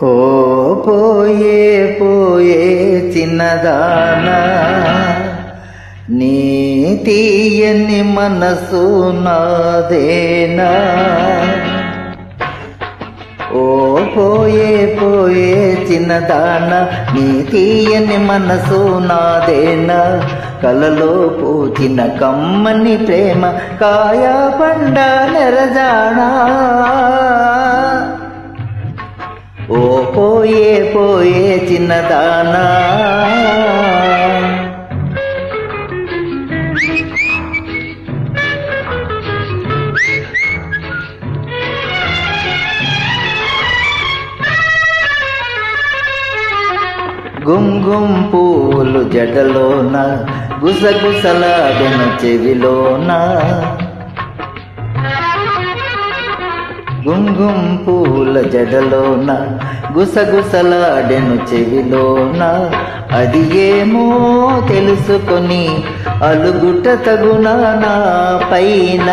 ఓ పోయే పోయే చిన్నదానా, నీ తీయని మనసు నాదేనా. ఓ పోయే పోయే చిన్నదానా, నీ తీయని మనసు నాదేనా. కలలో పూచిన కమ్మని ప్రేమ కాయ పండ నెరజానా. ఓ పోయే పోయే చిన్నదానా, గుంగుం పూలు జడలోన గుసగుసలాడెను చెవిలోన. గుంగుం పూల జడలోన గుసగుసలాడెను చెవిలోన. అది ఏమో తెలుసుకొని అలుగుట తగునా నా పైన.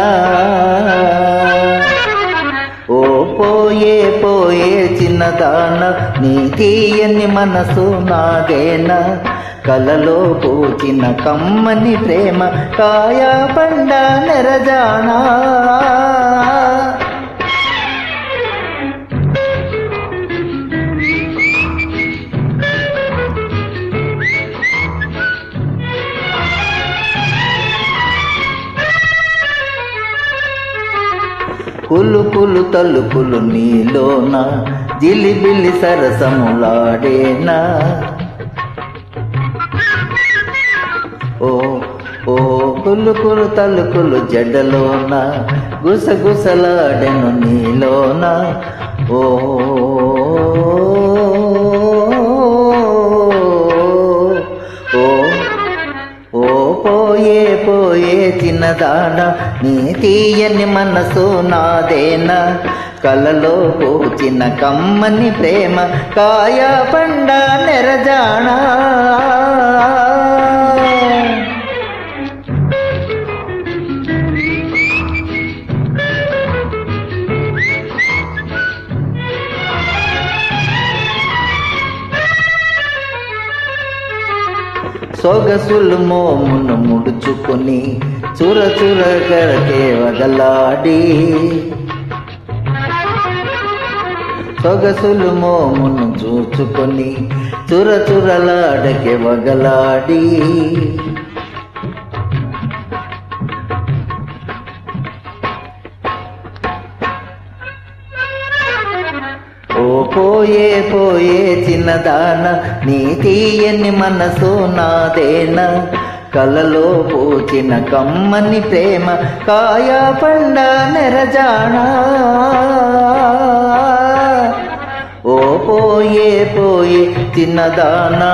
ఓ పోయే పోయే చిన్నదానా, నీ తీయని మనసు నాదేనా. కలలో పూచిన కమ్మని ప్రేమ కాయ పండ నెరజానా. కులుకులు తలుపులు నీలోన జిలిబిలి సరసములాడేనా. ఓ ఓ కులుకులు తలుపులు జడలోన గుసగుసలాడెను నీలోన. ఓ ఓ పోయే పోయే చిన్నదానా, నీ తీయని మనసు నాదేనా. కలలో పూచిన కమ్మని ప్రేమ కాయ పండ నెరజానా. సొగసులు మోమును ముడుచుకొని చుర చుర గరకే వగలాడి. సొగసులు మోమును చూచుకొని చుర చురలాడకే వగలాడి. ఓ పోయే పోయే చిన్నదానా, నీ తీయని మనసు నాదేనా. కలలో పూచిన కమ్మని ప్రేమ కాయ పండ నెరజానా. ఓ పోయే పోయే చిన్నదానా.